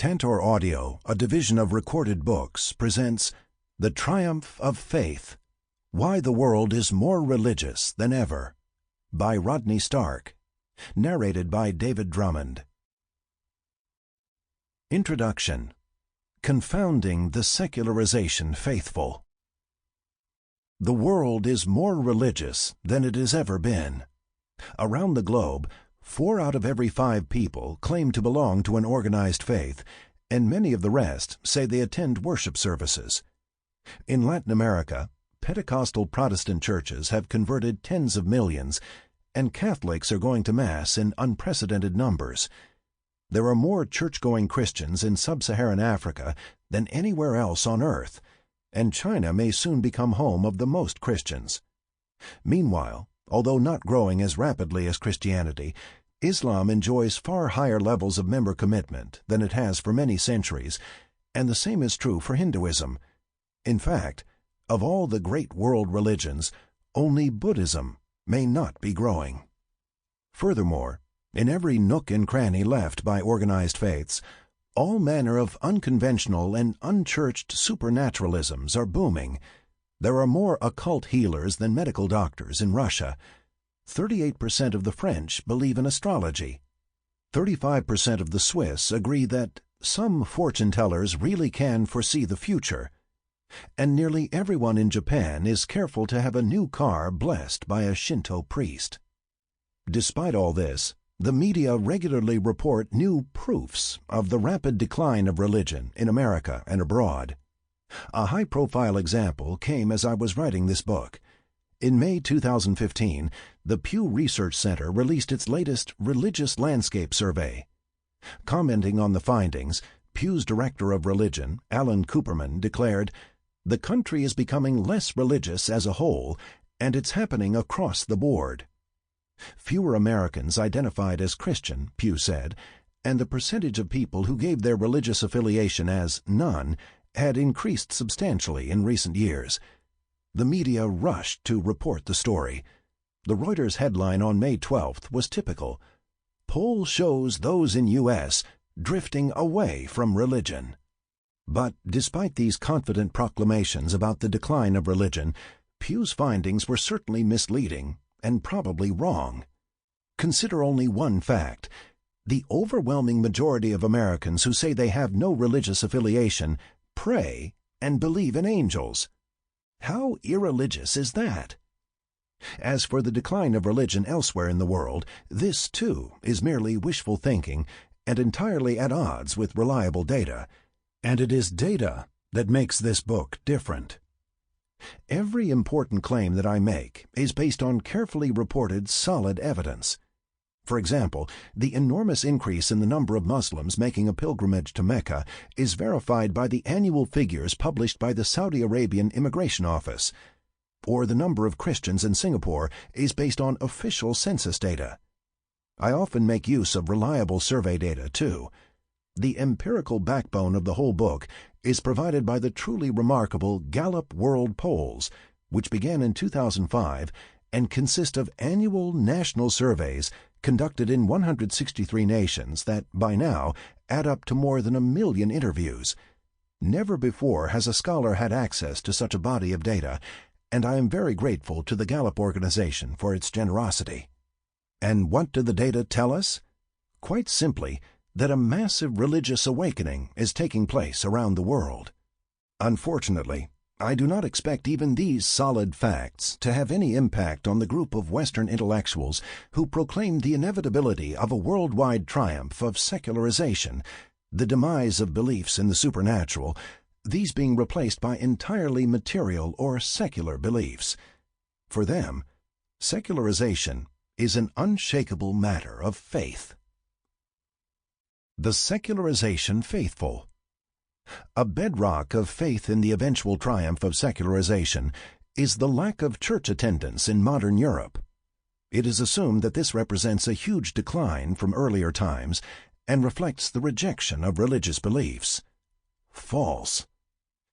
Tantor Audio, a division of Recorded Books, presents The Triumph of Faith, Why the World is More Religious Than Ever, by Rodney Stark, narrated by David Drummond. Introduction. Confounding the Secularization Faithful. The world is more religious than it has ever been. Around the globe, 4 out of every 5 people claim to belong to an organized faith, and many of the rest say they attend worship services. In Latin America, Pentecostal Protestant churches have converted tens of millions, and Catholics are going to Mass in unprecedented numbers. There are more church-going Christians in sub-Saharan Africa than anywhere else on earth, and China may soon become home of the most Christians. Meanwhile, although not growing as rapidly as Christianity, Islam enjoys far higher levels of member commitment than it has for many centuries, and the same is true for Hinduism. In fact, of all the great world religions, only Buddhism may not be growing. Furthermore, in every nook and cranny left by organized faiths, all manner of unconventional and unchurched supernaturalisms are booming. There are more occult healers than medical doctors in Russia. 38% of the French believe in astrology. 35% of the Swiss agree that some fortune-tellers really can foresee the future. And nearly everyone in Japan is careful to have a new car blessed by a Shinto priest. Despite all this, the media regularly report new proofs of the rapid decline of religion in America and abroad. A high-profile example came as I was writing this book. In May 2015, the Pew Research Center released its latest Religious Landscape Survey. Commenting on the findings, Pew's Director of Religion, Alan Cooperman, declared, "The country is becoming less religious as a whole, and it's happening across the board." Fewer Americans identified as Christian, Pew said, and the percentage of people who gave their religious affiliation as none had increased substantially in recent years. The media rushed to report the story. The Reuters headline on May 12th was typical. Poll shows those in U.S. drifting away from religion. But despite these confident proclamations about the decline of religion, Pew's findings were certainly misleading and probably wrong. Consider only one fact. The overwhelming majority of Americans who say they have no religious affiliation pray and believe in angels. How irreligious is that? As for the decline of religion elsewhere in the world, this, too, is merely wishful thinking and entirely at odds with reliable data. And it is data that makes this book different. Every important claim that I make is based on carefully reported, solid evidence. For example, the enormous increase in the number of Muslims making a pilgrimage to Mecca is verified by the annual figures published by the Saudi Arabian Immigration Office, or the number of Christians in Singapore is based on official census data. I often make use of reliable survey data, too. The empirical backbone of the whole book is provided by the truly remarkable Gallup World Polls, which began in 2005 and consist of annual national surveys conducted in 163 nations that, by now, add up to more than 1 million interviews. Never before has a scholar had access to such a body of data, and I am very grateful to the Gallup organization for its generosity. And what do the data tell us? Quite simply, that a massive religious awakening is taking place around the world. Unfortunately, I do not expect even these solid facts to have any impact on the group of Western intellectuals who proclaim the inevitability of a worldwide triumph of secularization, the demise of beliefs in the supernatural, these being replaced by entirely material or secular beliefs. For them, secularization is an unshakable matter of faith. The Secularization Faithful. A bedrock of faith in the eventual triumph of secularization is the lack of church attendance in modern Europe. It is assumed that this represents a huge decline from earlier times and reflects the rejection of religious beliefs. False.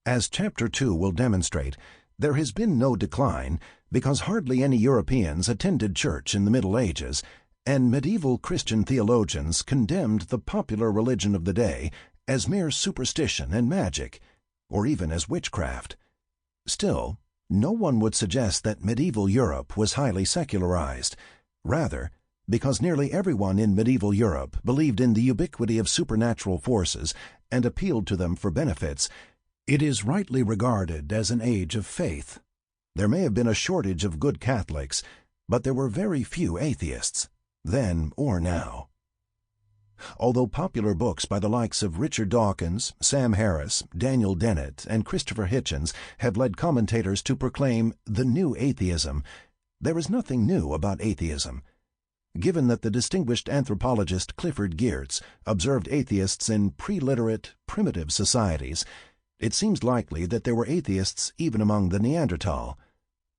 As Chapter 2 will demonstrate, there has been no decline because hardly any Europeans attended church in the Middle Ages, and medieval Christian theologians condemned the popular religion of the day as mere superstition and magic, or even as witchcraft. Still, no one would suggest that medieval Europe was highly secularized. Rather, because nearly everyone in medieval Europe believed in the ubiquity of supernatural forces and appealed to them for benefits, it is rightly regarded as an age of faith. There may have been a shortage of good Catholics, but there were very few atheists, then or now. Although popular books by the likes of Richard Dawkins, Sam Harris, Daniel Dennett, and Christopher Hitchens have led commentators to proclaim the new atheism, there is nothing new about atheism. Given that the distinguished anthropologist Clifford Geertz observed atheists in pre-literate, primitive societies, it seems likely that there were atheists even among the Neanderthal.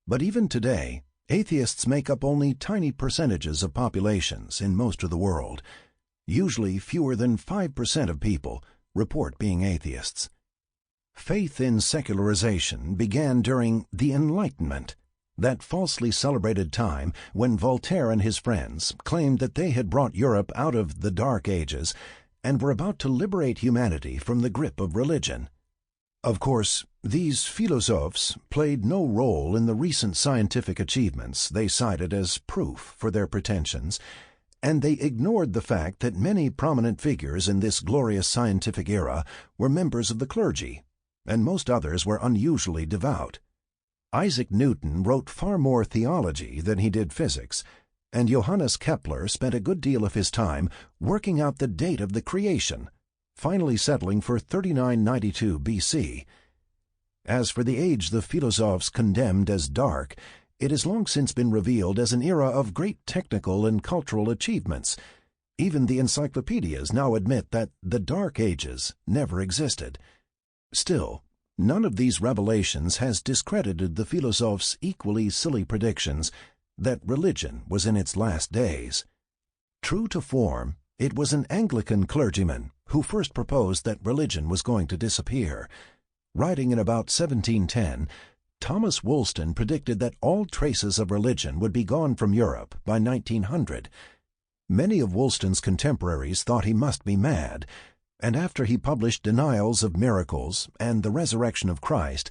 But even today, atheists make up only tiny percentages of populations in most of the world. Usually fewer than 5% of people report being atheists. Faith in secularization began during the Enlightenment, that falsely celebrated time when Voltaire and his friends claimed that they had brought Europe out of the Dark Ages and were about to liberate humanity from the grip of religion. Of course, these philosophes played no role in the recent scientific achievements they cited as proof for their pretensions, and they ignored the fact that many prominent figures in this glorious scientific era were members of the clergy, and most others were unusually devout. Isaac Newton wrote far more theology than he did physics, and Johannes Kepler spent a good deal of his time working out the date of the creation, finally settling for 3992 BC. As for the age the philosophes condemned as dark, it has long since been revealed as an era of great technical and cultural achievements. Even the encyclopedias now admit that the Dark Ages never existed. Still, none of these revelations has discredited the philosophes' equally silly predictions that religion was in its last days. True to form, it was an Anglican clergyman who first proposed that religion was going to disappear. Writing in about 1710, Thomas Woolston predicted that all traces of religion would be gone from Europe by 1900. Many of Woolston's contemporaries thought he must be mad, and after he published denials of miracles and the resurrection of Christ,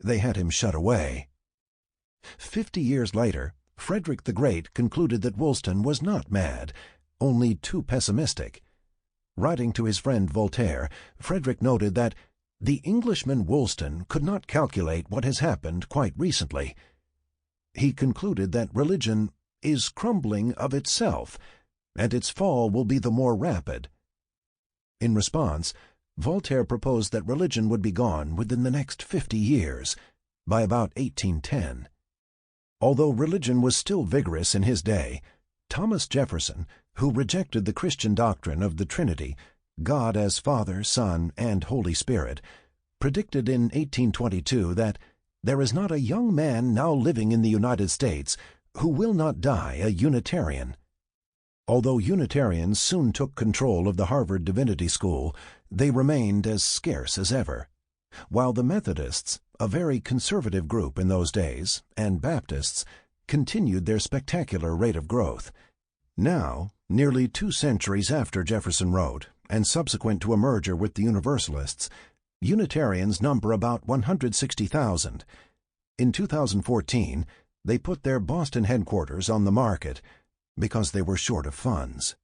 they had him shut away. 50 years later, Frederick the Great concluded that Woolston was not mad, only too pessimistic. Writing to his friend Voltaire, Frederick noted that the Englishman Woolston could not calculate what has happened quite recently. He concluded that religion is crumbling of itself, and its fall will be the more rapid. In response, Voltaire proposed that religion would be gone within the next 50 years, by about 1810. Although religion was still vigorous in his day, Thomas Jefferson, who rejected the Christian doctrine of the Trinity, God as Father, Son, and Holy Spirit, predicted in 1822 that there is not a young man now living in the United States who will not die a Unitarian. Although Unitarians soon took control of the Harvard Divinity School, they remained as scarce as ever, while the Methodists, a very conservative group in those days, and Baptists, continued their spectacular rate of growth. Now, nearly 2 centuries after Jefferson wrote, and subsequent to a merger with the Universalists, Unitarians number about 160,000. In 2014, they put their Boston headquarters on the market because they were short of funds.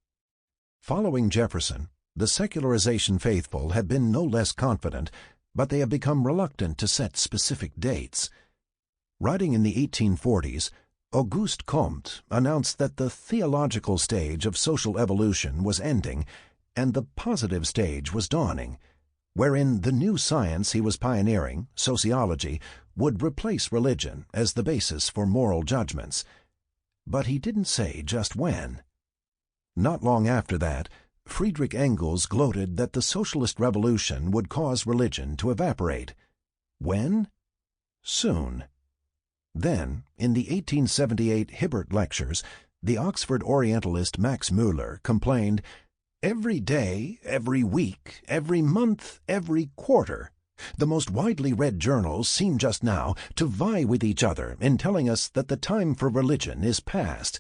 Following Jefferson, the secularization faithful have been no less confident, but they have become reluctant to set specific dates. Writing in the 1840s, Auguste Comte announced that the theological stage of social evolution was ending and the positive stage was dawning, wherein the new science he was pioneering, sociology, would replace religion as the basis for moral judgments. But he didn't say just when. Not long after that, Friedrich Engels gloated that the socialist revolution would cause religion to evaporate. When? Soon. Then, in the 1878 Hibbert Lectures, the Oxford Orientalist Max Müller complained, "Every day, every week, every month, every quarter, the most widely read journals seem just now to vie with each other in telling us that the time for religion is past,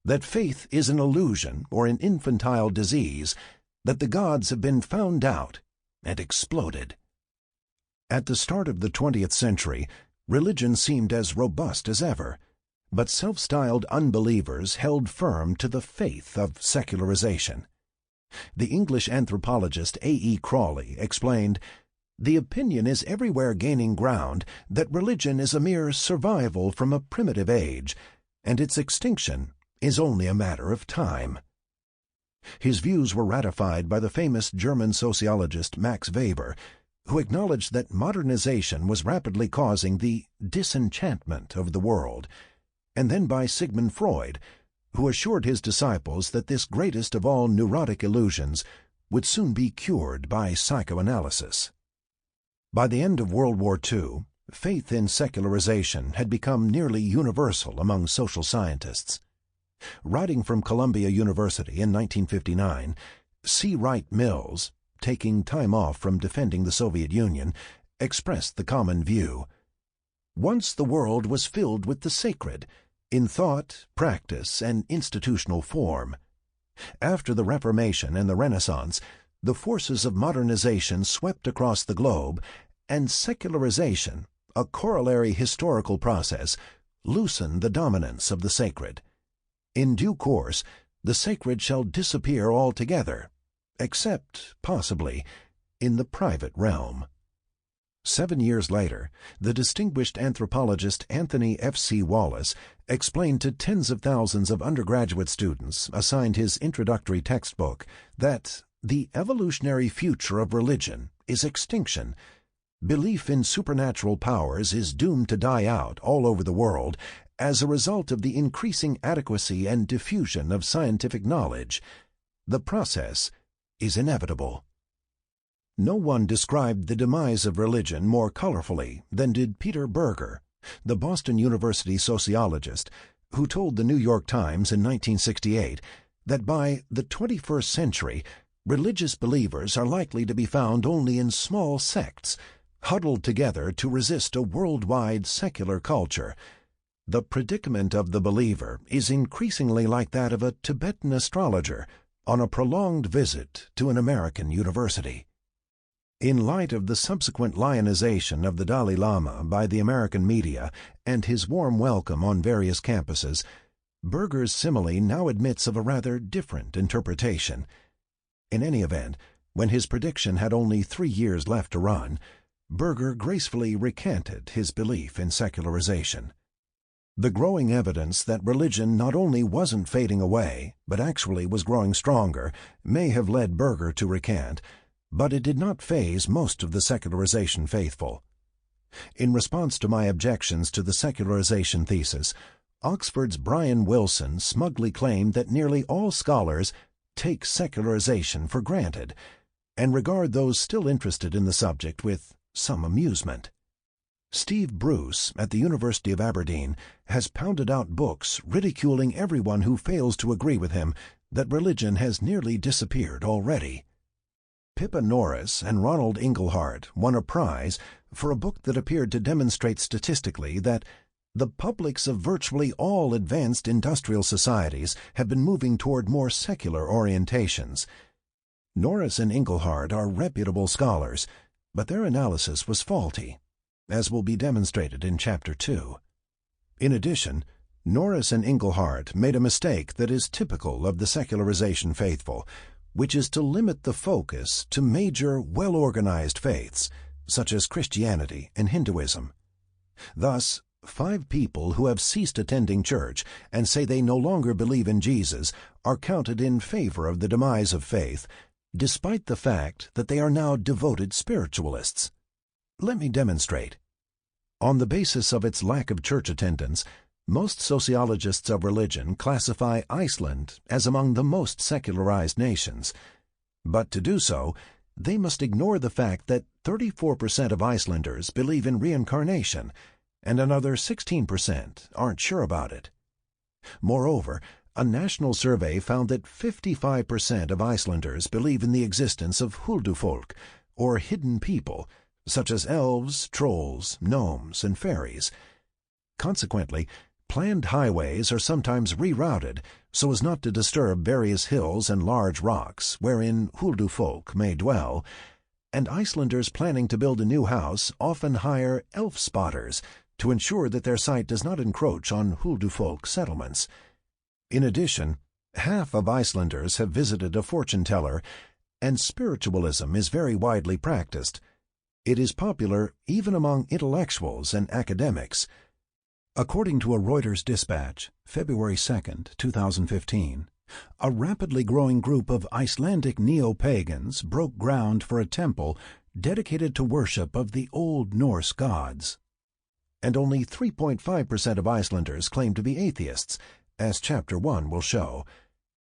that faith is an illusion or an infantile disease, that the gods have been found out, and exploded. At the start of the 20th century, religion seemed as robust as ever, but self-styled unbelievers held firm to the faith of secularization. The English anthropologist A.E. Crawley explained, "The opinion is everywhere gaining ground that religion is a mere survival from a primitive age, and its extinction is only a matter of time." His views were ratified by the famous German sociologist Max Weber, who acknowledged that modernization was rapidly causing the disenchantment of the world, and then by Sigmund Freud, who assured his disciples that this greatest of all neurotic illusions would soon be cured by psychoanalysis. By the end of World War II, faith in secularization had become nearly universal among social scientists. Writing from Columbia University in 1959, C. Wright Mills, taking time off from defending the Soviet Union, expressed the common view. Once the world was filled with the sacred, in thought, practice, and institutional form. After the Reformation and the Renaissance, the forces of modernization swept across the globe, and secularization, a corollary historical process, loosened the dominance of the sacred. In due course, the sacred shall disappear altogether, except, possibly, in the private realm. 7 years later, the distinguished anthropologist Anthony F.C. Wallace explained to tens of thousands of undergraduate students assigned his introductory textbook that the evolutionary future of religion is extinction. Belief in supernatural powers is doomed to die out all over the world as a result of the increasing adequacy and diffusion of scientific knowledge. The process is inevitable. No one described the demise of religion more colorfully than did Peter Berger, the Boston University sociologist, who told the New York Times in 1968 that by the 21st century, religious believers are likely to be found only in small sects, huddled together to resist a worldwide secular culture. The predicament of the believer is increasingly like that of a Tibetan astrologer on a prolonged visit to an American university. In light of the subsequent lionization of the Dalai Lama by the American media and his warm welcome on various campuses, Berger's simile now admits of a rather different interpretation. In any event, when his prediction had only 3 years left to run, Berger gracefully recanted his belief in secularization. The growing evidence that religion not only wasn't fading away, but actually was growing stronger, may have led Berger to recant, but it did not faze most of the secularization faithful. In response to my objections to the secularization thesis, Oxford's Brian Wilson smugly claimed that nearly all scholars take secularization for granted and regard those still interested in the subject with some amusement. Steve Bruce at the University of Aberdeen has pounded out books ridiculing everyone who fails to agree with him that religion has nearly disappeared already. Pippa Norris and Ronald Inglehart won a prize for a book that appeared to demonstrate statistically that the publics of virtually all advanced industrial societies have been moving toward more secular orientations. Norris and Inglehart are reputable scholars, but their analysis was faulty, as will be demonstrated in Chapter 2. In addition, Norris and Inglehart made a mistake that is typical of the secularization faithful, which is to limit the focus to major, well-organized faiths, such as Christianity and Hinduism. Thus, 5 people who have ceased attending church and say they no longer believe in Jesus are counted in favor of the demise of faith, despite the fact that they are now devoted spiritualists. Let me demonstrate. On the basis of its lack of church attendance, most sociologists of religion classify Iceland as among the most secularized nations. But to do so, they must ignore the fact that 34% of Icelanders believe in reincarnation, and another 16% aren't sure about it. Moreover, a national survey found that 55% of Icelanders believe in the existence of huldufólk, or hidden people, such as elves, trolls, gnomes, and fairies. Consequently, planned highways are sometimes rerouted so as not to disturb various hills and large rocks wherein huldufólk may dwell, and Icelanders planning to build a new house often hire elf spotters to ensure that their site does not encroach on Huldufolk settlements. In addition, half of Icelanders have visited a fortune teller, and spiritualism is very widely practiced. It is popular even among intellectuals and academics. According to a Reuters dispatch, February 2, 2015, a rapidly growing group of Icelandic neo-pagans broke ground for a temple dedicated to worship of the Old Norse gods. And only 3.5% of Icelanders claim to be atheists, as Chapter 1 will show.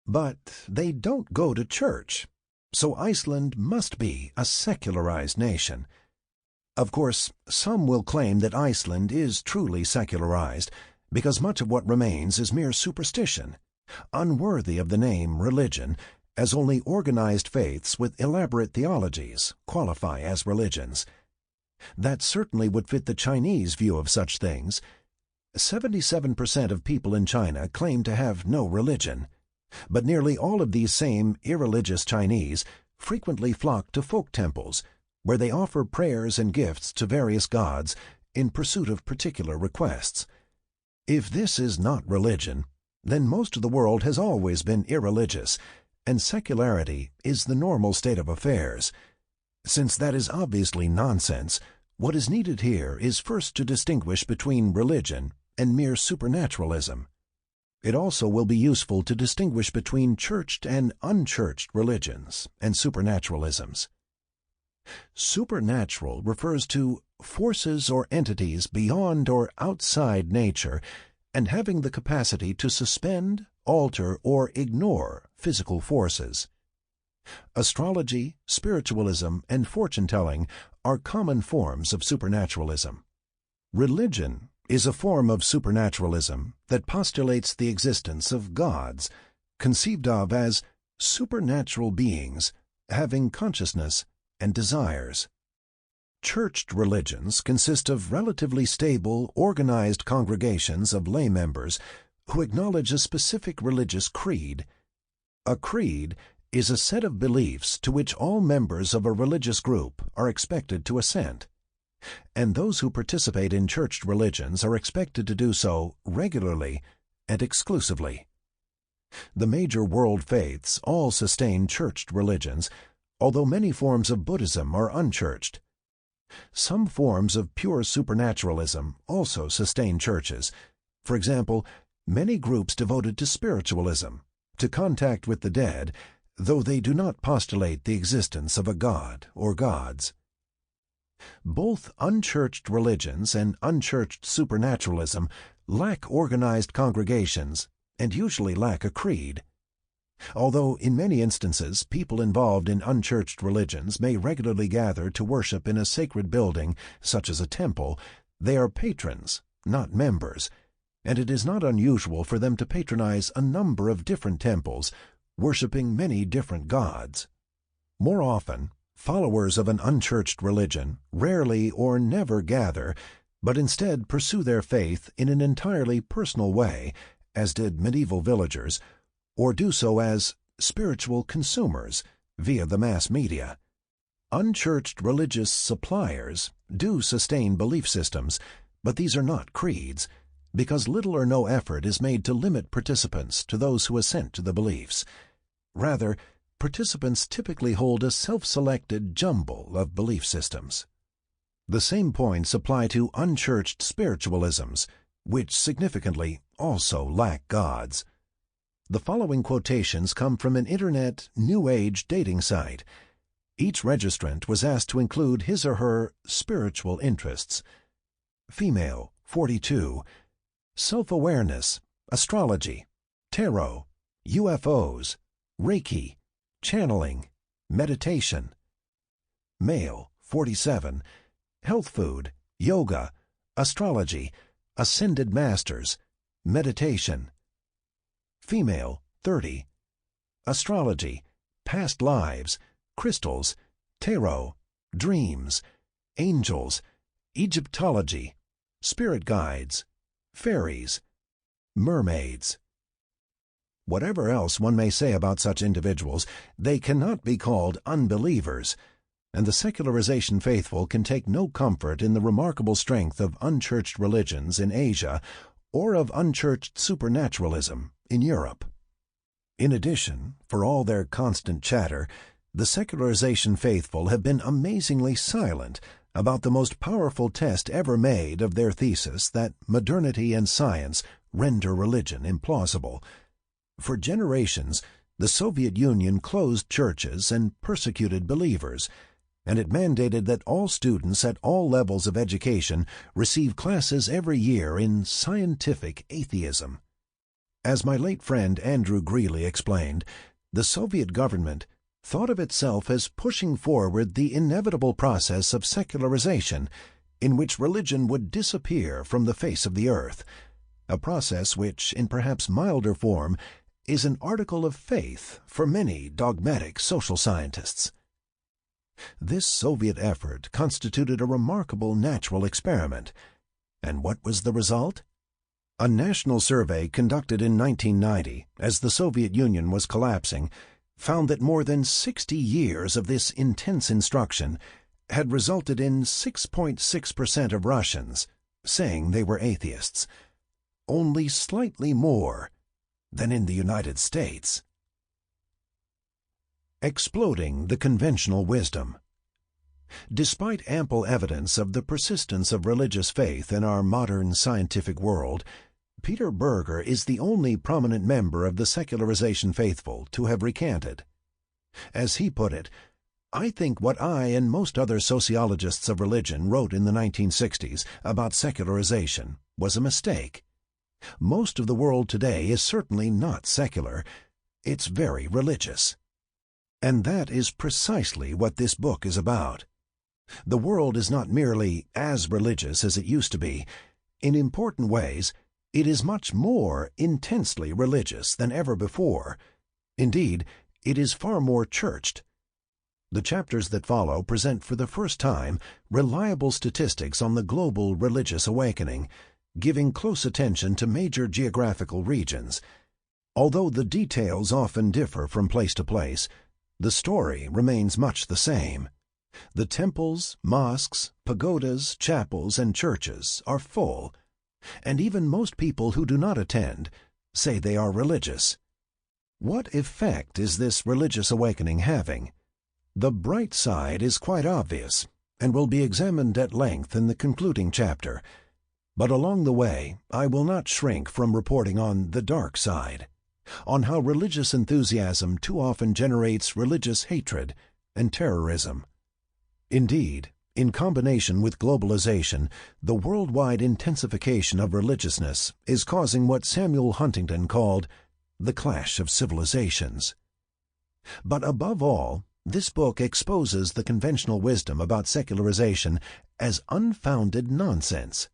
But they don't go to church, so Iceland must be a secularized nation. Of course, some will claim that Iceland is truly secularized, because much of what remains is mere superstition, unworthy of the name religion, as only organized faiths with elaborate theologies qualify as religions. That certainly would fit the Chinese view of such things. 77% of people in China claim to have no religion, but nearly all of these same irreligious Chinese frequently flock to folk temples, where they offer prayers and gifts to various gods in pursuit of particular requests. If this is not religion, then most of the world has always been irreligious, and secularity is the normal state of affairs. Since that is obviously nonsense, what is needed here is first to distinguish between religion and mere supernaturalism. It also will be useful to distinguish between churched and unchurched religions and supernaturalisms. Supernatural refers to forces or entities beyond or outside nature and having the capacity to suspend, alter, or ignore physical forces. Astrology, spiritualism, and fortune-telling are common forms of supernaturalism. Religion is a form of supernaturalism that postulates the existence of gods, conceived of as supernatural beings having consciousness and desires. Churched religions consist of relatively stable, organized congregations of lay members who acknowledge a specific religious creed. A creed is a set of beliefs to which all members of a religious group are expected to assent, and those who participate in churched religions are expected to do so regularly and exclusively. The major world faiths all sustain churched religions, although many forms of Buddhism are unchurched. Some forms of pure supernaturalism also sustain churches. For example, many groups devoted to spiritualism, to contact with the dead, though they do not postulate the existence of a god or gods. Both unchurched religions and unchurched supernaturalism lack organized congregations and usually lack a creed. Although in many instances people involved in unchurched religions may regularly gather to worship in a sacred building, such as a temple, they are patrons, not members, and it is not unusual for them to patronize a number of different temples, worshiping many different gods. More often, followers of an unchurched religion rarely or never gather, but instead pursue their faith in an entirely personal way, as did medieval villagers, or do so as spiritual consumers via the mass media. Unchurched religious suppliers do sustain belief systems, but these are not creeds, because little or no effort is made to limit participants to those who assent to the beliefs. Rather, participants typically hold a self-selected jumble of belief systems. The same points apply to unchurched spiritualisms, which significantly also lack gods. The following quotations come from an Internet New Age dating site. Each registrant was asked to include his or her spiritual interests. Female, 42. Self-awareness, astrology, tarot, UFOs, Reiki, channeling, meditation. Male, 47. Health food, yoga, astrology, ascended masters, meditation. Female, 30. Astrology, past lives, crystals, tarot, dreams, angels, Egyptology, spirit guides, fairies, mermaids. Whatever else one may say about such individuals, they cannot be called unbelievers. and the secularization faithful can take no comfort in the remarkable strength of unchurched religions in Asia or of unchurched supernaturalism in Europe. In addition, for all their constant chatter, the secularization faithful have been amazingly silent about the most powerful test ever made of their thesis that modernity and science render religion implausible. For generations, the Soviet Union closed churches and persecuted believers, and it mandated that all students at all levels of education receive classes every year in scientific atheism. As my late friend Andrew Greeley explained, the Soviet government thought of itself as pushing forward the inevitable process of secularization, in which religion would disappear from the face of the earth, a process which, in perhaps milder form, is an article of faith for many dogmatic social scientists. This Soviet effort constituted a remarkable natural experiment. And what was the result? A national survey conducted in 1990, as the Soviet Union was collapsing, found that more than 60 years of this intense instruction had resulted in 6.6% of Russians saying they were atheists, only slightly more than in the United States. Exploding the conventional wisdom. Despite ample evidence of the persistence of religious faith in our modern scientific world, Peter Berger is the only prominent member of the secularization faithful to have recanted. As he put it, "I think what I and most other sociologists of religion wrote in the 1960s about secularization was a mistake. Most of the world today is certainly not secular. It's very religious." And that is precisely what this book is about. The world is not merely as religious as it used to be. In important ways, it is much more intensely religious than ever before. Indeed, it is far more churched. The chapters that follow present for the first time reliable statistics on the global religious awakening, giving close attention to major geographical regions. Although the details often differ from place to place, the story remains much the same. The temples, mosques, pagodas, chapels, and churches are full, and even most people who do not attend say they are religious. What effect is this religious awakening having? The bright side is quite obvious and will be examined at length in the concluding chapter, but along the way I will not shrink from reporting on the dark side, on how religious enthusiasm too often generates religious hatred and terrorism. Indeed, in combination with globalization, the worldwide intensification of religiousness is causing what Samuel Huntington called the clash of civilizations. But above all, this book exposes the conventional wisdom about secularization as unfounded nonsense.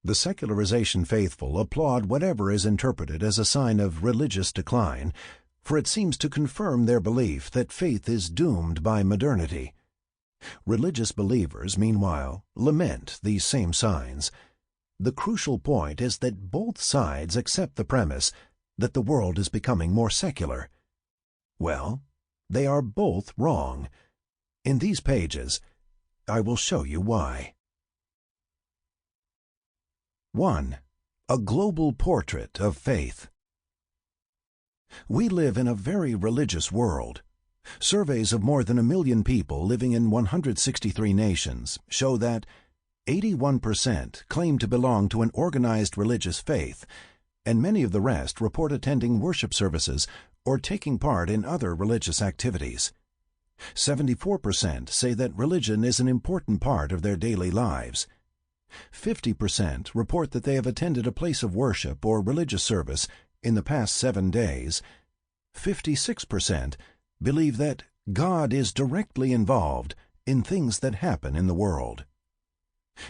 The secularization faithful applaud whatever is interpreted as a sign of religious decline, for it seems to confirm their belief that faith is doomed by modernity. Religious believers, meanwhile, lament these same signs. The crucial point is that both sides accept the premise that the world is becoming more secular. Well, they are both wrong. In these pages, I will show you why. 1. A global portrait of faith. We live in a very religious world. Surveys of more than 1 million people living in 163 nations show that 81% claim to belong to an organized religious faith, and many of the rest report attending worship services or taking part in other religious activities. 74% say that religion is an important part of their daily lives. 50% report that they have attended a place of worship or religious service in the past 7 days. 56% believe that God is directly involved in things that happen in the world.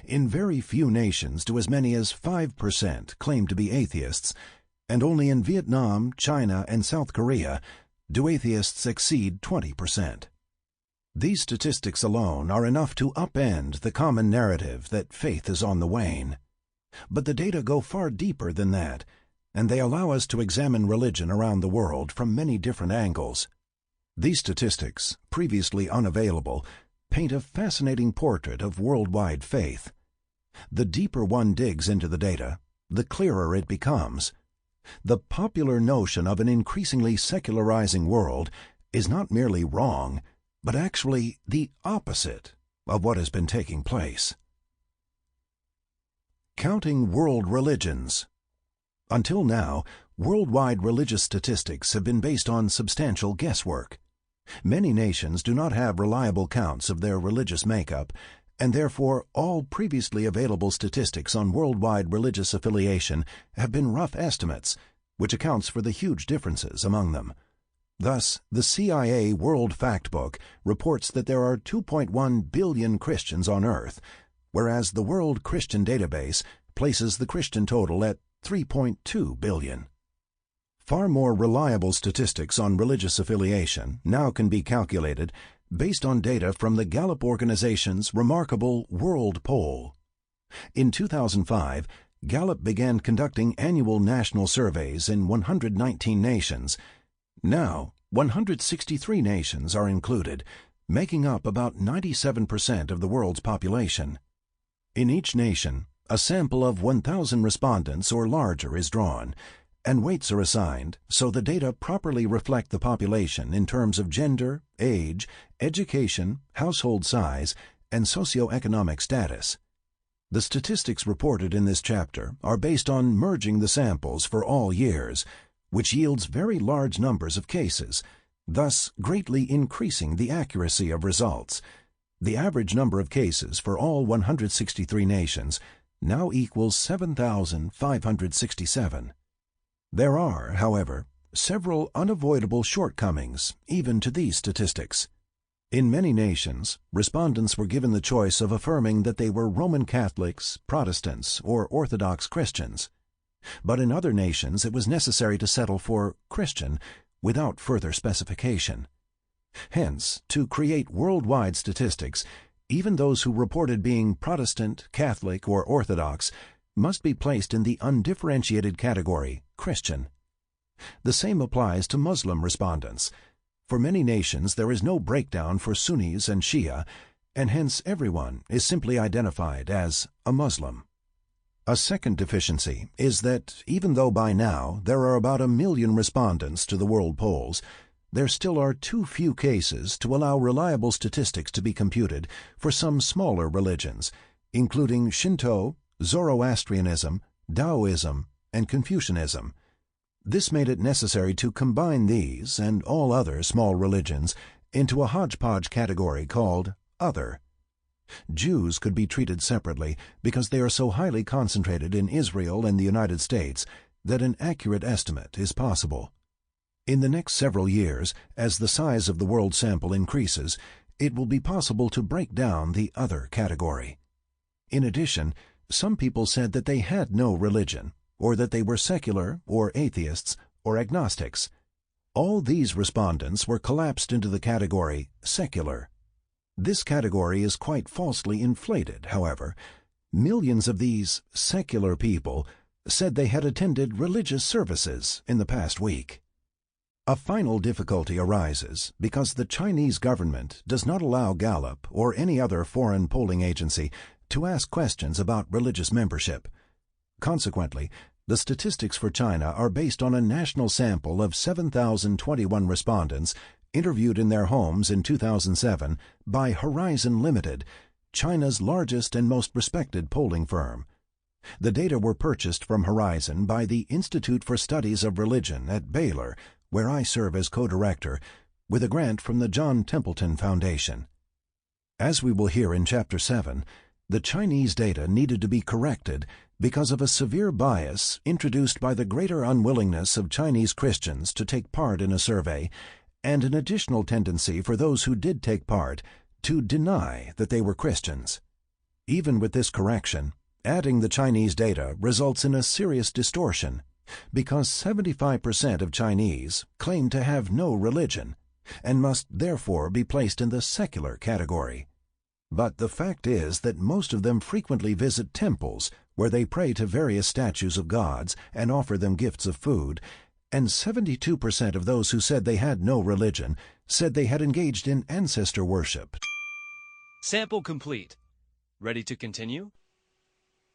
In very few nations do as many as 5% claim to be atheists, and only in Vietnam, China, and South Korea do atheists exceed 20%. These statistics alone are enough to upend the common narrative that faith is on the wane. But the data go far deeper than that, and they allow us to examine religion around the world from many different angles. These statistics, previously unavailable, paint a fascinating portrait of worldwide faith. The deeper one digs into the data, the clearer it becomes. The popular notion of an increasingly secularizing world is not merely wrong, but actually the opposite of what has been taking place. Counting world religions. Until now, worldwide religious statistics have been based on substantial guesswork. Many nations do not have reliable counts of their religious makeup, and therefore all previously available statistics on worldwide religious affiliation have been rough estimates, which accounts for the huge differences among them. Thus, the CIA World Factbook reports that there are 2.1 billion Christians on Earth, whereas the World Christian Database places the Christian total at 3.2 billion. Far more reliable statistics on religious affiliation now can be calculated based on data from the Gallup organization's remarkable World Poll. In 2005, Gallup began conducting annual national surveys in 119 nations. Now, 163 nations are included, making up about 97% of the world's population. In each nation, a sample of 1,000 respondents or larger is drawn, and weights are assigned so the data properly reflect the population in terms of gender, age, education, household size, and socioeconomic status. The statistics reported in this chapter are based on merging the samples for all years, which yields very large numbers of cases, thus greatly increasing the accuracy of results. The average number of cases for all 163 nations now equals 7,567. There are, however, several unavoidable shortcomings even to these statistics. In many nations, respondents were given the choice of affirming that they were Roman Catholics, Protestants, or Orthodox Christians. But in other nations it was necessary to settle for Christian without further specification. Hence, to create worldwide statistics, even those who reported being Protestant, Catholic, or Orthodox must be placed in the undifferentiated category Christian. The same applies to Muslim respondents. For many nations there is no breakdown for Sunnis and Shia, and hence everyone is simply identified as a Muslim. A second deficiency is that even though by now there are about 1 million respondents to the world polls, there still are too few cases to allow reliable statistics to be computed for some smaller religions, including Shinto, Zoroastrianism, Taoism, and Confucianism. This made it necessary to combine these and all other small religions into a hodgepodge category called Other. Jews could be treated separately because they are so highly concentrated in Israel and the United States that an accurate estimate is possible. In the next several years, as the size of the world sample increases, it will be possible to break down the Other category. In addition, some people said that they had no religion, or that they were secular, or atheists, or agnostics. All these respondents were collapsed into the category secular. This category is quite falsely inflated, however. Millions of these secular people said they had attended religious services in the past week. A final difficulty arises because the Chinese government does not allow Gallup or any other foreign polling agency to ask questions about religious membership. Consequently, the statistics for China are based on a national sample of 7,021 respondents interviewed in their homes in 2007 by Horizon Limited, China's largest and most respected polling firm. The data were purchased from Horizon by the Institute for Studies of Religion at Baylor, where I serve as co-director, with a grant from the John Templeton Foundation. As we will hear in Chapter 7, the Chinese data needed to be corrected because of a severe bias introduced by the greater unwillingness of Chinese Christians to take part in a survey, and an additional tendency for those who did take part to deny that they were Christians. Even with this correction, adding the Chinese data results in a serious distortion, because 75% of Chinese claim to have no religion, and must therefore be placed in the secular category. But the fact is that most of them frequently visit temples where they pray to various statues of gods and offer them gifts of food, and 72% of those who said they had no religion said they had engaged in ancestor worship. Sample complete. Ready to continue?